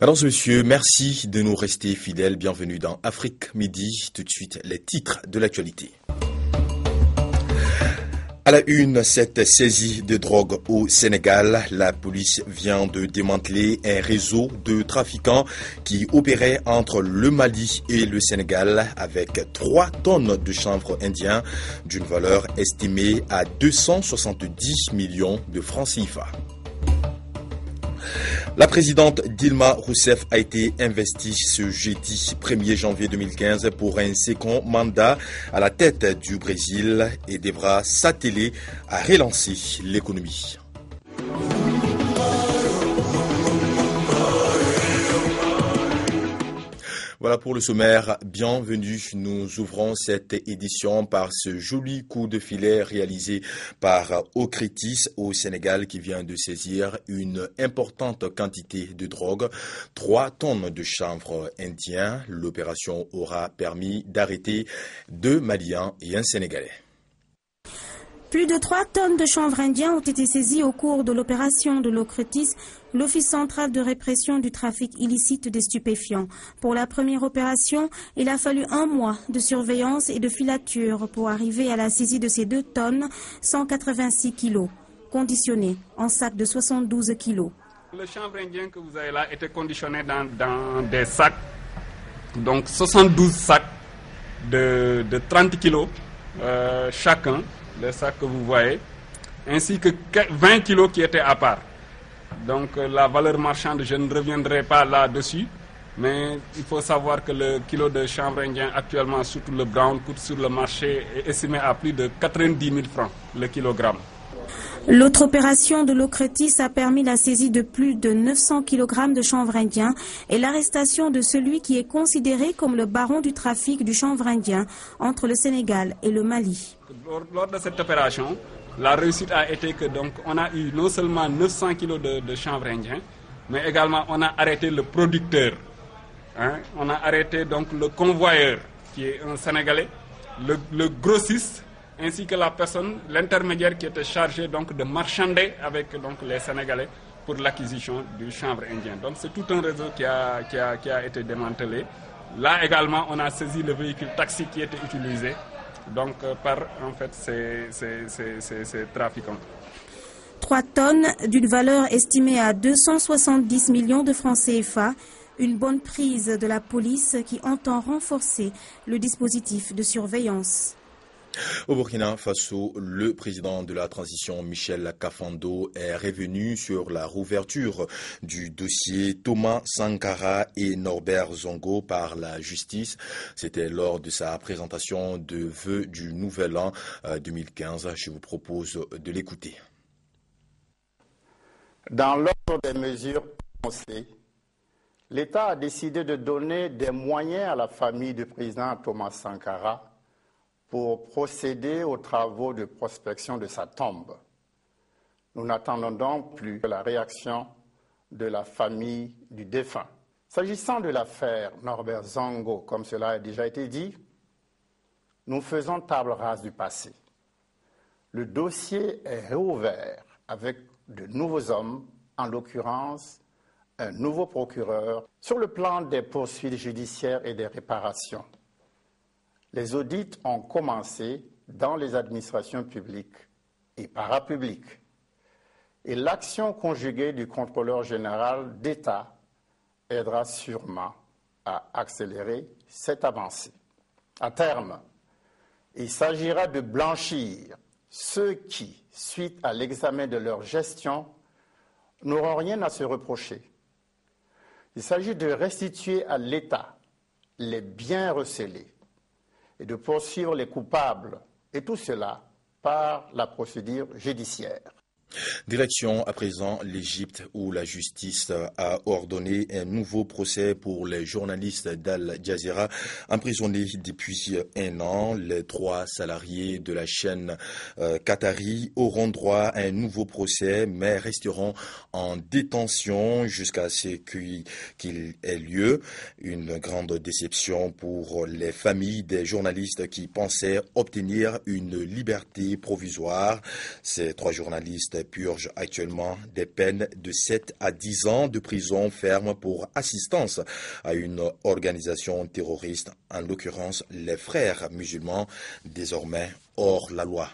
Mesdames et messieurs, merci de nous rester fidèles. Bienvenue dans Afrique Midi. Tout de suite, les titres de l'actualité. À la une, cette saisie de drogue au Sénégal, la police vient de démanteler un réseau de trafiquants qui opérait entre le Mali et le Sénégal avec 3 tonnes de chanvre indien d'une valeur estimée à 270 millions de francs CFA. La présidente Dilma Rousseff a été investie ce jeudi 1er janvier 2015 pour un second mandat à la tête du Brésil et devra s'atteler à relancer l'économie. Voilà pour le sommaire. Bienvenue. Nous ouvrons cette édition par ce joli coup de filet réalisé par Ocretis au Sénégal qui vient de saisir une importante quantité de drogue, 3 tonnes de chanvre indien. L'opération aura permis d'arrêter 2 Maliens et un Sénégalais. Plus de 3 tonnes de chanvre indien ont été saisies au cours de l'opération de l'Ocretis, l'Office central de répression du trafic illicite des stupéfiants. Pour la première opération, il a fallu 1 mois de surveillance et de filature pour arriver à la saisie de ces 2 tonnes, 186 kilos, conditionnés en sacs de 72 kilos. Le chanvre indien que vous avez là était conditionné dans des sacs, donc 72 sacs de 30 kilos chacun. Les sacs que vous voyez, ainsi que 20 kilos qui étaient à part. Donc la valeur marchande, je ne reviendrai pas là-dessus, mais il faut savoir que le kilo de chanvre indien actuellement, surtout le brown, coûte sur le marché est estimé à plus de 90 000 francs le kilogramme. L'autre opération de l'Ocretis a permis la saisie de plus de 900 kg de chanvre indien et l'arrestation de celui qui est considéré comme le baron du trafic du chanvre indien entre le Sénégal et le Mali. Lors de cette opération, la réussite a été que donc on a eu non seulement 900 kg de chanvre indien, mais également on a arrêté le producteur. On a arrêté donc le convoyeur qui est un Sénégalais, le grossiste, ainsi que la personne, l'intermédiaire qui était chargé donc de marchander avec donc les Sénégalais pour l'acquisition du chanvre indien. Donc c'est tout un réseau qui a été démantelé. Là également, on a saisi le véhicule taxi qui était utilisé donc par en fait ces trafiquants. 3 tonnes d'une valeur estimée à 270 millions de francs CFA. Une bonne prise de la police qui entend renforcer le dispositif de surveillance. Au Burkina Faso, le président de la transition, Michel Kafando, est revenu sur la rouverture du dossier Thomas Sankara et Norbert Zongo par la justice. C'était lors de sa présentation de vœux du Nouvel An 2015. Je vous propose de l'écouter. Dans l'ordre des mesures prononcées, l'État a décidé de donner des moyens à la famille du président Thomas Sankara pour procéder aux travaux de prospection de sa tombe. Nous n'attendons donc plus la réaction de la famille du défunt. S'agissant de l'affaire Norbert Zongo, comme cela a déjà été dit, nous faisons table rase du passé. Le dossier est réouvert avec de nouveaux hommes, en l'occurrence un nouveau procureur, sur le plan des poursuites judiciaires et des réparations. Les audits ont commencé dans les administrations publiques et parapubliques. Et l'action conjuguée du contrôleur général d'État aidera sûrement à accélérer cette avancée. À terme, il s'agira de blanchir ceux qui, suite à l'examen de leur gestion, n'auront rien à se reprocher. Il s'agit de restituer à l'État les biens recelés et de poursuivre les coupables, et tout cela par la procédure judiciaire. Direction à présent l'Égypte où la justice a ordonné un nouveau procès pour les journalistes d'Al Jazeera emprisonnés depuis 1 an. Les 3 salariés de la chaîne qatari auront droit à un nouveau procès mais resteront en détention jusqu'à ce qu'il ait lieu. Une grande déception pour les familles des journalistes qui pensaient obtenir une liberté provisoire. Ces 3 journalistes purge actuellement des peines de 7 à 10 ans de prison ferme pour assistance à une organisation terroriste, en l'occurrence les frères musulmans, désormais hors la loi.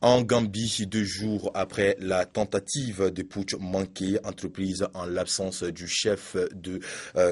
En Gambie, 2 jours après la tentative de putsch manquée entreprise en l'absence du chef de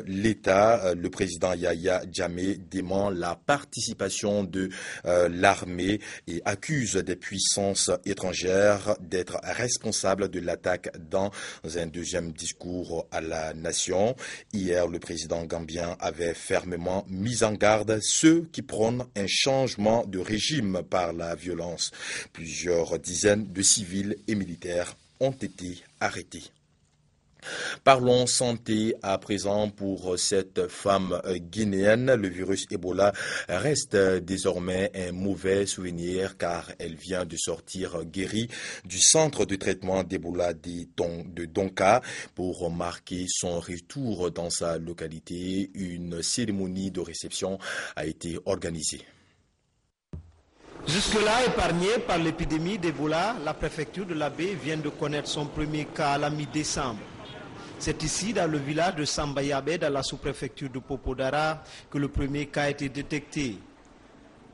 l'État, le président Yahya Jammeh dément la participation de l'armée et accuse des puissances étrangères d'être responsables de l'attaque dans un deuxième discours à la nation. Hier, le président gambien avait fermement mis en garde ceux qui prônent un changement de régime par la violence. Plusieurs dizaines de civils et militaires ont été arrêtés. Parlons santé à présent pour cette femme guinéenne. Le virus Ebola reste désormais un mauvais souvenir car elle vient de sortir guérie du centre de traitement d'Ebola de Donka. Pour marquer son retour dans sa localité, une cérémonie de réception a été organisée. Jusque-là, épargnée par l'épidémie d'Ebola, la préfecture de la Baie vient de connaître son premier cas à la mi-décembre. C'est ici, dans le village de Sambayabe, dans la sous-préfecture de Popodara, que le premier cas a été détecté.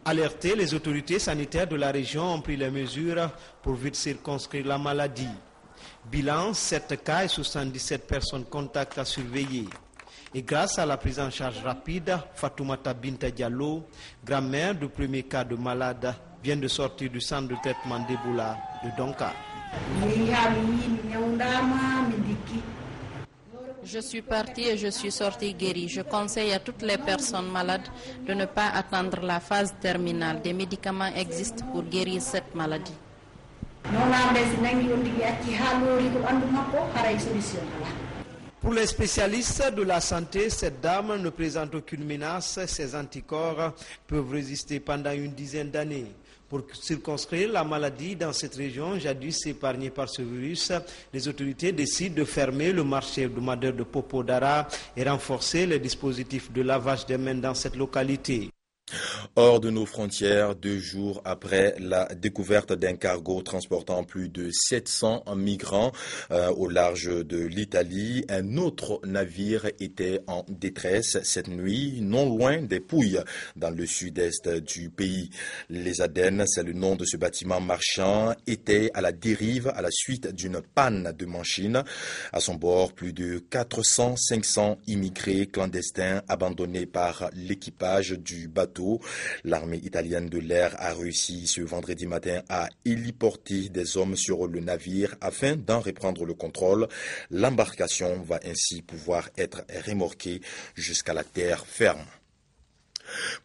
Alertées, les autorités sanitaires de la région ont pris les mesures pour vite circonscrire la maladie. Bilan, 7 cas et 77 personnes contacts à surveiller. Et grâce à la prise en charge rapide, Fatoumata Binta Diallo, grand-mère du premier cas de malade, vient de sortir du centre de traitement d'Ebola de Donka. Je suis partie et je suis sortie guérie. Je conseille à toutes les personnes malades de ne pas attendre la phase terminale. Des médicaments existent pour guérir cette maladie. Pour les spécialistes de la santé, cette dame ne présente aucune menace. Ses anticorps peuvent résister pendant une dizaine d'années. Pour circonscrire la maladie dans cette région, jadis épargnée par ce virus, les autorités décident de fermer le marché hebdomadaire de Popodara et renforcer les dispositifs de lavage des mains dans cette localité. Hors de nos frontières, 2 jours après la découverte d'un cargo transportant plus de 700 migrants au large de l'Italie, un autre navire était en détresse cette nuit, non loin des Pouilles, dans le sud-est du pays. Les Adennes, c'est le nom de ce bâtiment marchand, était à la dérive à la suite d'une panne de machine. À son bord, plus de 400-500 immigrés clandestins abandonnés par l'équipage du bateau. L'armée italienne de l'air a réussi ce vendredi matin à héliporter des hommes sur le navire afin d'en reprendre le contrôle. L'embarcation va ainsi pouvoir être remorquée jusqu'à la terre ferme.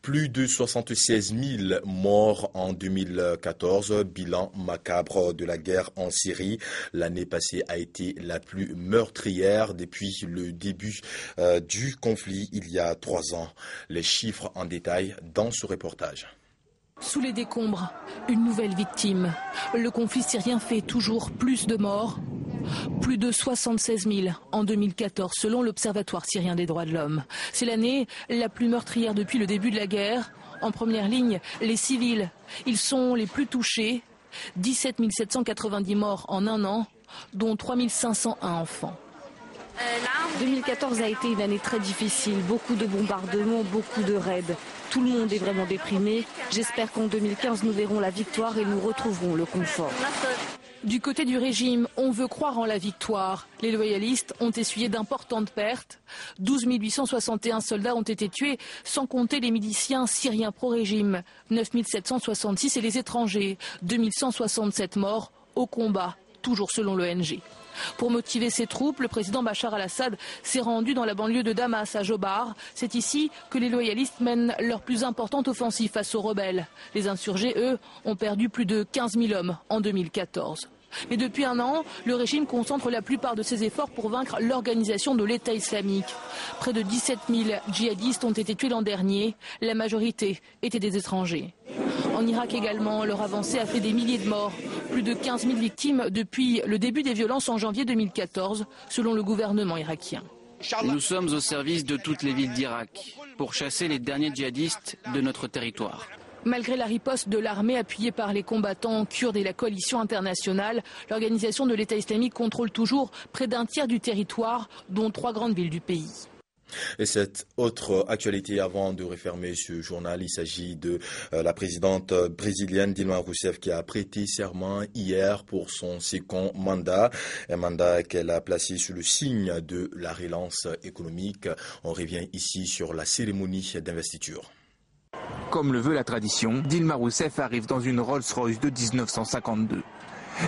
Plus de 76 000 morts en 2014, bilan macabre de la guerre en Syrie. L'année passée a été la plus meurtrière depuis le début du conflit il y a 3 ans. Les chiffres en détail dans ce reportage. Sous les décombres, une nouvelle victime. Le conflit syrien fait toujours plus de morts. Plus de 76 000 en 2014, selon l'Observatoire syrien des droits de l'homme. C'est l'année la plus meurtrière depuis le début de la guerre. En première ligne, les civils. Ils sont les plus touchés. 17 790 morts en 1 an, dont 3 501 enfants. 2014 a été une année très difficile, beaucoup de bombardements, beaucoup de raids. Tout le monde est vraiment déprimé. J'espère qu'en 2015, nous verrons la victoire et nous retrouverons le confort. Du côté du régime, on veut croire en la victoire. Les loyalistes ont essuyé d'importantes pertes. 12 861 soldats ont été tués, sans compter les miliciens syriens pro-régime. 9 766 et les étrangers. 2167 morts au combat, toujours selon l'ONG. Pour motiver ses troupes, le président Bachar al-Assad s'est rendu dans la banlieue de Damas, à Jobar. C'est ici que les loyalistes mènent leur plus importante offensive face aux rebelles. Les insurgés, eux, ont perdu plus de 15 000 hommes en 2014. Mais depuis 1 an, le régime concentre la plupart de ses efforts pour vaincre l'organisation de l'État islamique. Près de 17 000 djihadistes ont été tués l'an dernier. La majorité étaient des étrangers. En Irak également, leur avancée a fait des milliers de morts. Plus de 15 000 victimes depuis le début des violences en janvier 2014, selon le gouvernement irakien. Nous sommes au service de toutes les villes d'Irak pour chasser les derniers djihadistes de notre territoire. Malgré la riposte de l'armée appuyée par les combattants kurdes et la coalition internationale, l'organisation de l'État islamique contrôle toujours près d'un tiers du territoire, dont 3 grandes villes du pays. Et cette autre actualité, avant de refermer ce journal, il s'agit de la présidente brésilienne Dilma Rousseff qui a prêté serment hier pour son second mandat, un mandat qu'elle a placé sous le signe de la relance économique. On revient ici sur la cérémonie d'investiture. Comme le veut la tradition, Dilma Rousseff arrive dans une Rolls-Royce de 1952.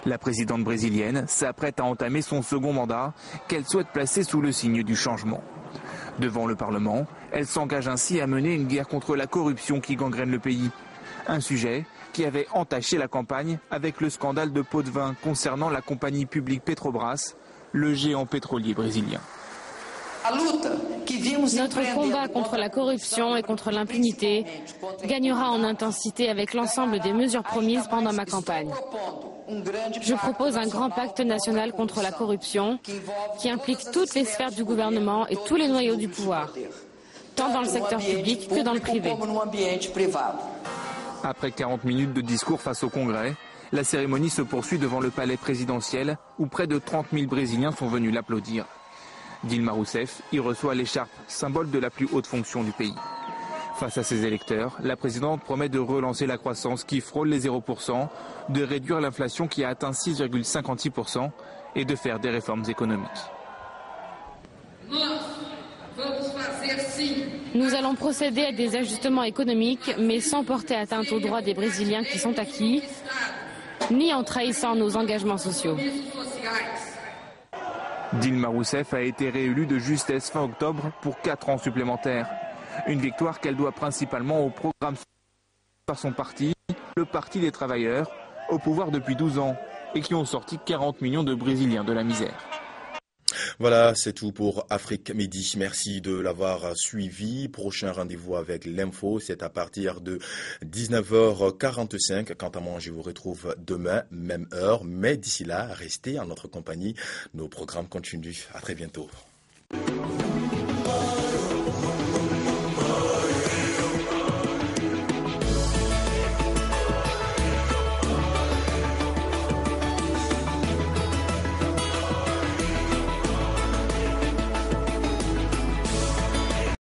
La présidente brésilienne s'apprête à entamer son second mandat qu'elle souhaite placer sous le signe du changement. Devant le Parlement, elle s'engage ainsi à mener une guerre contre la corruption qui gangrène le pays. Un sujet qui avait entaché la campagne avec le scandale de pots de vin concernant la compagnie publique Petrobras, le géant pétrolier brésilien. Notre combat contre la corruption et contre l'impunité gagnera en intensité avec l'ensemble des mesures promises pendant ma campagne. Je propose un grand pacte national contre la corruption qui implique toutes les sphères du gouvernement et tous les noyaux du pouvoir, tant dans le secteur public que dans le privé. Après 40 minutes de discours face au Congrès, la cérémonie se poursuit devant le palais présidentiel où près de 30 000 Brésiliens sont venus l'applaudir. Dilma Rousseff y reçoit l'écharpe, symbole de la plus haute fonction du pays. Face à ses électeurs, la présidente promet de relancer la croissance qui frôle les 0%, de réduire l'inflation qui a atteint 6,56% et de faire des réformes économiques. Nous allons procéder à des ajustements économiques, mais sans porter atteinte aux droits des Brésiliens qui sont acquis, ni en trahissant nos engagements sociaux. Dilma Rousseff a été réélue de justesse fin octobre pour 4 ans supplémentaires. Une victoire qu'elle doit principalement au programme par son parti, le Parti des travailleurs, au pouvoir depuis 12 ans et qui ont sorti 40 millions de Brésiliens de la misère. Voilà, c'est tout pour Afrique Midi. Merci de l'avoir suivi. Prochain rendez-vous avec l'info, c'est à partir de 19h45. Quant à moi, je vous retrouve demain, même heure. Mais d'ici là, restez en notre compagnie. Nos programmes continuent. À très bientôt.